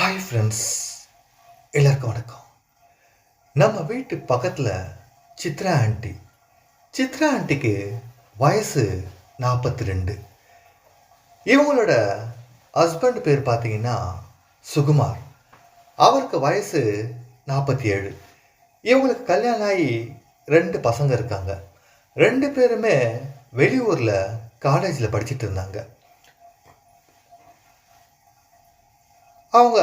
Hi friends, எல்லாருக்கும் வணக்கம். நம்ம வீட்டு பக்கத்தில் சித்ரா ஆண்டிக்கு வயசு 42. இவங்களோட ஹஸ்பண்ட் பேர் பார்த்தீங்கன்னா சுகுமார். அவருக்கு வயசு 47. இவங்களுக்கு கல்யாணம் ஆகி 2 பசங்க இருக்காங்க. 2 பேருமே வெளியூரில் காலேஜில் படிச்சுட்டு இருந்தாங்க. அவங்க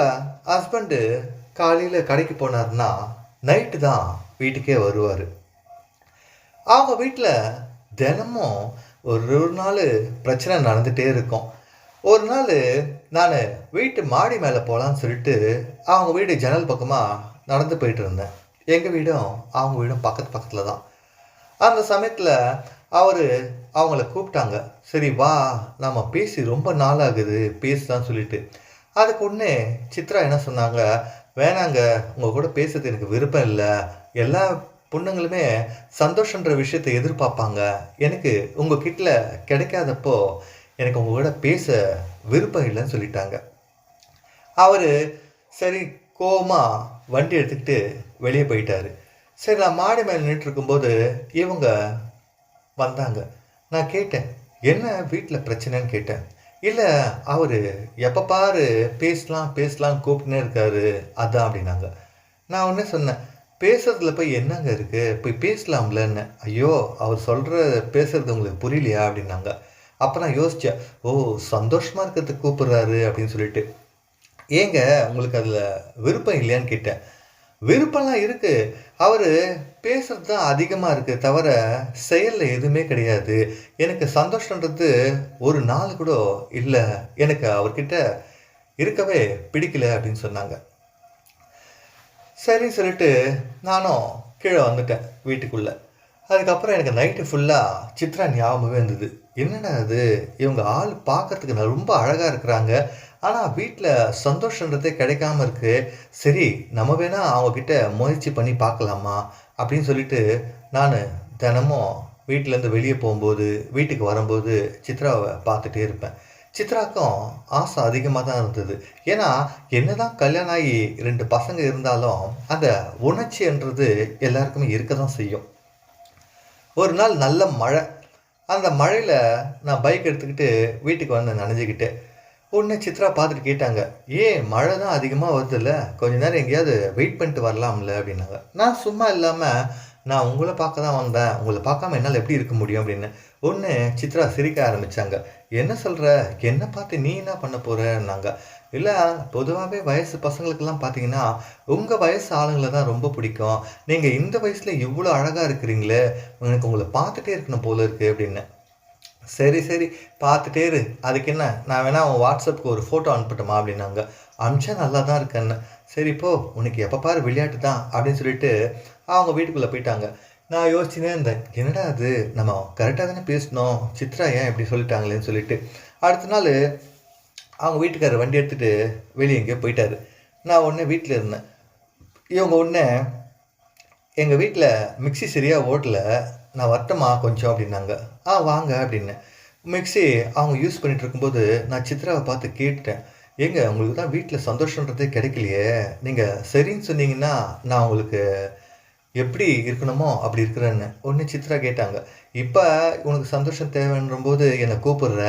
ஹஸ்பண்டு காலையில் கடைக்கு போனார்னா நைட்டு தான் வீட்டுக்கே வருவார். அவங்க வீட்டில் தினமும் ஒரு நாள் பிரச்சனை நடந்துகிட்டே இருக்கும். ஒரு நாள் நான் வீட்டு மாடி மேலே போகலான்னு சொல்லிட்டு அவங்க வீடு ஜன்னல் பக்கமாக நடந்து போயிட்டு இருந்தேன். எங்கள் வீடும் அவங்க வீடும் பக்கத்தில் தான். அந்த சமயத்தில் அவங்கள கூப்பிட்டாங்க. சரி வா, நம்ம பேசி ரொம்ப நாள் ஆகுது பேசலான்னு சொல்லிட்டு. அதுக்கு ஒன்று சித்ரா என்ன சொன்னாங்க, வேணாங்க, உங்கள் கூட பேசுறது எனக்கு விருப்பம் இல்லை. எல்லா பொண்ணுங்களுமே சந்தோஷன்ற விஷயத்தை எதிர்பார்ப்பாங்க. எனக்கு உங்கள் கிட்ட கிடைக்காதப்போ எனக்கு உங்கள் கூட பேச விருப்பம் இல்லைன்னு சொல்லிட்டாங்க. அவர் சரி கோவமாக வண்டி எடுத்துக்கிட்டு வெளியே போயிட்டார். சரி, நான் மாடி மேலே நின்றுட்டு இருக்கும்போது இவங்க வந்தாங்க. நான் கேட்டேன், என்ன வீட்டில் பிரச்சனைன்னு கேட்டேன். இல்லை, அவர் எப்போ பாரு பேசலாம் கூப்பிட்டுனே இருக்காரு, அதான் அப்படின்னாங்க. நான் ஒன்றே சொன்னேன், பேசுறதுல போய் என்னங்க இருக்குது, போய் பேசலாம்லன்னு. ஐயோ, அவர் பேசுறது உங்களுக்கு புரியலையா அப்படின்னாங்க. அப்போ நான் யோசித்தேன், ஓ சந்தோஷமாக இருக்கிறதுக்கு கூப்பிட்றாரு அப்படின்னு சொல்லிட்டு. ஏங்க உங்களுக்கு அதில் விருப்பம் இல்லையான்னு கேட்டேன். விருப்பம்லாம் இருக்குது, அவர் பேசுகிறது தான் அதிகமாக இருக்குது தவிர செயலில் எதுவுமே கிடையாது. எனக்கு சந்தோஷன்றது ஒரு நாள் கூட இல்லை, எனக்கு அவர்கிட்ட இருக்கவே பிடிக்கல அப்படின்னு சொன்னாங்க. சரின்னு சொல்லிட்டு நானும் கீழே வந்துட்டேன் வீட்டுக்குள்ளே. அதுக்கப்புறம் எனக்கு நைட்டு ஃபுல்லாக சித்ரா ஞாபகமே இருந்தது. என்னடா அது, இவங்க ஆள் பார்க்குறதுக்கு ரொம்ப அழகாக இருக்கிறாங்க, ஆனால் வீட்டில் சந்தோஷன்றதே கிடைக்காம இருக்குது. சரி, நம்ம வேணால் அவங்கக்கிட்ட முயற்சி பண்ணி பார்க்கலாமா அப்படின்னு சொல்லிட்டு நான் தினமும் வீட்டிலேருந்து வெளியே போகும்போது வீட்டுக்கு வரும்போது சித்ராவை பார்த்துட்டே இருப்பேன். சித்ராக்கும் ஆசை அதிகமாக தான் இருந்தது. ஏன்னா என்ன தான் கல்யாணம் ஆகி 2 பசங்க இருந்தாலும் அந்த உணர்ச்சின்றது எல்லாருக்குமே இருக்க தான் செய்யும். ஒரு நாள் நல்ல மழை. அந்த மழையில் நான் பைக் எடுத்துக்கிட்டு வீட்டுக்கு வந்தேன் நனைஞ்சிக்கிட்டு. ஒன்று சித்ரா பார்த்துட்டு கேட்டாங்க, ஏன் மழை தான் அதிகமாக வருதுல்ல, கொஞ்ச நேரம் எங்கேயாவது வெயிட் பண்ணிட்டு வரலாம்ல அப்படின்னாங்க. நான் சும்மா இல்லாமல், நான் உங்களை பார்க்க தான் வந்தேன், உங்களை பார்க்காம என்னால் எப்படி இருக்க முடியும் அப்படின்னு. ஒன்று சித்ரா சிரிக்க ஆரம்பித்தாங்க. என்ன சொல்கிற, என்னை பார்த்து நீ என்ன பண்ண போகிறன்னாங்க. இல்லை, பொதுவாகவே வயசு பசங்களுக்கெல்லாம் பார்த்தீங்கன்னா உங்கள் வயசு ஆளுங்களை தான் ரொம்ப பிடிக்கும். நீங்கள் இந்த வயசில் இவ்வளோ அழகாக இருக்கிறீங்களே, எனக்கு உங்களை பார்த்துட்டே இருக்கணும் போல இருக்குது அப்படின்னு. சரி பார்த்துட்டே இரு, அதுக்கு என்ன, நான் வேணா உன் வாட்ஸ்அப்புக்கு ஒரு ஃபோட்டோ அனுப்பட்டுமா அப்படின்னாங்க. அனுப்பிச்சா நல்லா தான் இருக்கேன்னு. சரி போ, உனக்கு எப்போ பாரு விளையாட்டு தான் அப்படின்னு சொல்லிட்டு அவங்க வீட்டுக்குள்ளே போயிட்டாங்க. நான் யோசிச்சுனே இருந்தேன், என்னடா அது, நம்ம கரெக்டாக தானே பேசணும், சித்ரா ஏன் இப்படி சொல்லிட்டாங்களேன்னு சொல்லிட்டு. அடுத்த நாள் அவங்க வீட்டுக்காரர் வண்டி எடுத்துகிட்டு வெளியே எங்கேயோ போயிட்டார். நான் ஒன்று வீட்டில் இருந்தேன். இவங்க ஒன்று, எங்கள் வீட்டில் மிக்சி சரியாக ஓட்டலை, நான் வரட்டுமா கொஞ்சம் அப்படின்னாங்க. வாங்க அப்படின்னு. மிக்சி அவங்க யூஸ் பண்ணிகிட்டு இருக்கும்போது நான் சித்ராவை பார்த்து கேட்டுட்டேன், ஏங்க உங்களுக்கு தான் வீட்டில் சந்தோஷன்றதே கிடைக்கலையே, நீங்கள் சரின்னு சொன்னீங்கன்னா நான் உங்களுக்கு எப்படி இருக்கணுமோ அப்படி இருக்கிறேன்னு. ஒன்று சித்ரா கேட்டாங்க, இப்போ உனக்கு சந்தோஷம் தேவைன்ற போது என்னை கூப்பிடுற,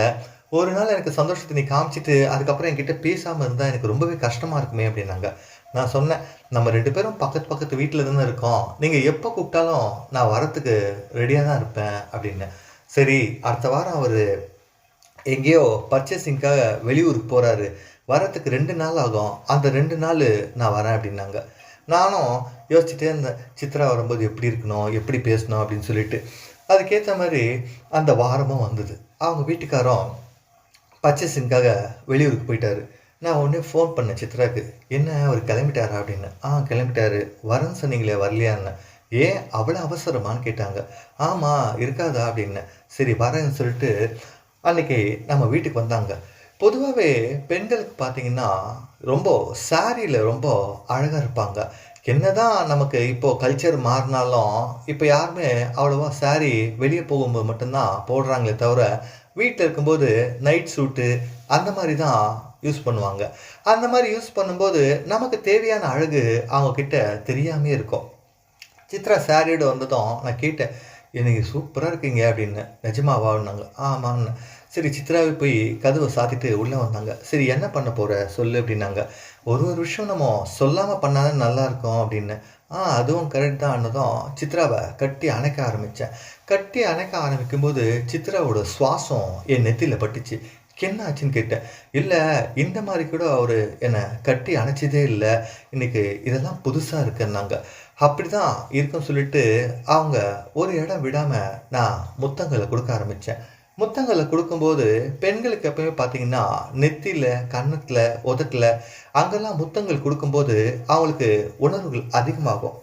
ஒரு நாள் எனக்கு சந்தோஷத்தை நீ காமிச்சிட்டு அதுக்கப்புறம் என்கிட்ட பேசாமல் இருந்தால் எனக்கு ரொம்பவே கஷ்டமாக இருக்குமே அப்படின்னாங்க. நான் சொன்னேன், நம்ம 2 பேரும் பக்கத்து வீட்டில் தானே இருக்கோம், நீங்கள் எப்போ கூப்பிட்டாலும் நான் வரத்துக்கு ரெடியாக தான் இருப்பேன் அப்படின்னு. சரி, அடுத்த வாரம் அவர் எங்கேயோ பர்ச்சேசிங்காக வெளியூருக்கு போகிறாரு, வரத்துக்கு 2 நாள் ஆகும், அந்த 2 நாள் நான் வரேன் அப்படின்னாங்க. நானும் யோசிச்சுட்டே இருந்தேன், சித்ரா வரும்போது எப்படி இருக்கணும், எப்படி பேசணும் அப்படின்னு சொல்லிட்டு. அதுக்கேற்ற மாதிரி அந்த வாரமும் வந்தது. அவங்க வீட்டுக்காரரும் பர்ச்சேசிங்காக வெளியூருக்கு போயிட்டார். நான் உடனே ஃபோன் பண்ணேன் சித்ராவுக்கு, என்ன அவர் கிளம்பிட்டாரா அப்படின்னு. கிளம்பிட்டாரு, வரேன்னு சொன்னீங்களே வரலையான்னு. ஏன் அவ்வளோ அவசரமானு கேட்டாங்க. ஆமாம், இருக்காதா அப்படின்னேன். சரி வரேன்னு சொல்லிட்டு அன்றைக்கி நம்ம வீட்டுக்கு வந்தாங்க. பொதுவாகவே பெண்களுக்கு பார்த்திங்கன்னா ரொம்ப சாரியில் ரொம்ப அழகாக இருப்பாங்க. என்ன தான் நமக்கு இப்போது கல்ச்சர் மாறினாலும் இப்போ யாருமே அவ்வளோவா சாரி வெளியே போகும்போது மட்டும்தான் போடுறாங்களே தவிர, வீட்டில் இருக்கும்போது நைட் சூட்டு அந்த மாதிரி தான் யூஸ் பண்ணுவாங்க. அந்த மாதிரி யூஸ் பண்ணும்போது நமக்கு தேவையான அழகு அவங்க கிட்ட தெரியாமே இருக்கும். சித்ரா சாரியோட வந்ததும் நான் கேட்டேன், "இன்னைக்கு சூப்பரா இருக்கீங்க" அப்படின்னு. "நிஜமாவான்னாங்க." ஆமான்னேன். சரி சித்ராவே போய் கதவ சாத்திட்டு உள்ள வந்தாங்க. "சரி என்ன பண்ண போற சொல்லு" அப்படின்னாங்க. "ஒரு ஒரு விஷயம் நம்ம சொல்லாம பண்ணா தான் நல்லாயிருக்கும்" அப்படின்னேன். அதுவும் கரெக்ட் தான்னதும் சித்ராவ கட்டி அணைக்க ஆரம்பிச்சேன். கட்டி அணைக்க ஆரம்பிக்கும்போது சித்ராவோட சுவாசம் என் நெத்தியில பட்டுச்சு. என்ன ஆச்சுன்னு கேட்டேன். "இல்ல இந்த மாரி கூட அவரு என்ன கட்டி அணைச்சதே இல்ல. இன்னைக்கு இதெல்லாம் புதுசா இருக்குன்னாங்க." அப்படிதான் இருக்குன்னு சொல்லிட்டு அவங்க ஒரு இடம் விடாம நான் முத்தங்கள குடுக்க ஆரம்பிச்சேன். முத்தங்கள குடுக்கும்போது பெண்களுக்கு எப்பவுமே பார்த்தீங்கன்னா, நெத்தியில, கன்னத்துல, உதட்டுல அங்கெல்லாம் முத்தங்கள் குடுக்கும்போது அவங்களுக்கு உணர்வுகள் அதிகமாகும்.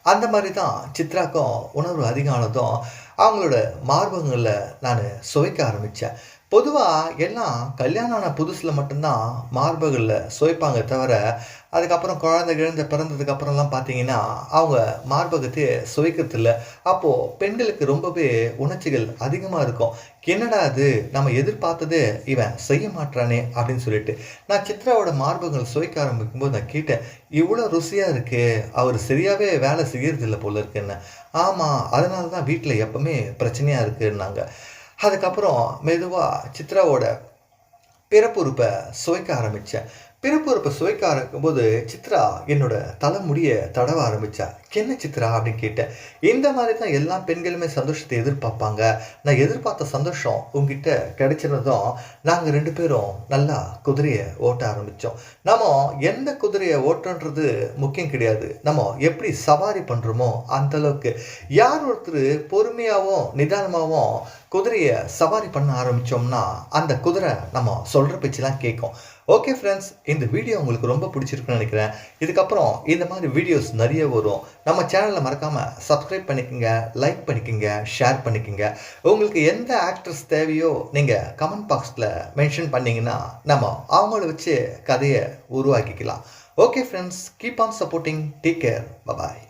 அந்த மாரி தான் சித்ராக்கும் உணர்வு அதிகம் ஆனதும், அவங்களோட மார்பகங்கள்ல நானு சுவைக்க ஆரம்பிச்சேன். பொதுவா எல்லாம் கல்யாணம் ஆன புதுசுல மட்டும் தான் மார்பகங்கள்ல சுவைப்பாங்க தவிர, அதுக்கப்புறம் குழந்தை கிழந்தை பிறந்ததுக்கு அப்புறம்லாம் பார்த்தீங்கன்னா, அவங்க மார்பகத்தையே சுவைக்கிறதில்ல. அப்போ பெண்களுக்கு ரொம்பவே உணர்ச்சிகள் அதிகமா இருக்கும். "என்னடா இது! நம்ம எதிர்பார்த்தது இவன் செய்ய மாட்றானே!" அப்படின்னு சொல்லிட்டு. நான் சித்ராவோட மார்பகங்கள் சுவைக்க ஆரம்பிக்கும்போது நான் கேட்டேன், "இவ்ளோ ருசியா இருக்கே! அவரு சரியாவே வேலை செய்யறதில்ல போல இருக்குன்னேன்." "ஆமா, அதனால தான் வீட்ல எப்பவுமே பிரச்சனையா இருக்குன்னாங்க." அதுக்கப்புறம் மெதுவா சித்ராவோட பிறப்புறுப்ப சுவைக்க ஆரம்பிச்சேன். பிறப்புறுப்ப சுவைக்க ஆரம்பிக்கும்போது, சித்ரா என்னோட தலைமுடிய தடவ ஆரம்பிச்சா. "என்ன சித்ரா?" அப்படின்னு கேட்டேன். "இந்த மாரி தான் எல்லா பெண்களுமே சந்தோஷத்த எதிர்பார்ப்பாங்க. நான் எதிர்பார்த்த சந்தோஷம் உன்கிட்ட கிடைச்சிருந்ததும், நாங்க 2 பேரும் நல்லா குதிரைய ஓட்ட ஆரம்பிச்சோம். நாம எந்த குதிரைய ஓட்டுறோன்றது முக்கியம் கிடையாது. நம்ம எப்படி சவாரி பண்றோமோ அந்த அளவுக்கு. யார் ஒருத்தரு பொறுமையாவும், நிதானமாவும் குதிரைய சவாரி பண்ண ஆரம்பிச்சோம்னா, அந்த குதிரை நம்ம சொல்ற பேச்செல்லாம் கேட்கும்." ஓகே ஃப்ரெண்ட்ஸ், இந்த வீடியோ உங்களுக்கு ரொம்ப பிடிச்சிருக்குன்னு நினைக்கிறேன். இதுக்கப்புறம் இந்த மாதிரி வீடியோஸ் நெறைய வரும். நம்ம சேனலை மறக்காம சப்ஸ்கிரைப் பண்ணிக்கங்க, லைக் பண்ணிக்கங்க, ஷேர் பண்ணிக்கங்க. உங்களுக்கு எந்த ஆக்டர்ஸ் தேவையோ நீங்க கமெண்ட் பாக்ஸ்ல மென்ஷன் பண்ணீங்கன்னா, நம்ம அவங்கள வச்சு கதைய உருவாக்கிக்கலாம். Okay friends, keep on supporting. Take care. Bye bye.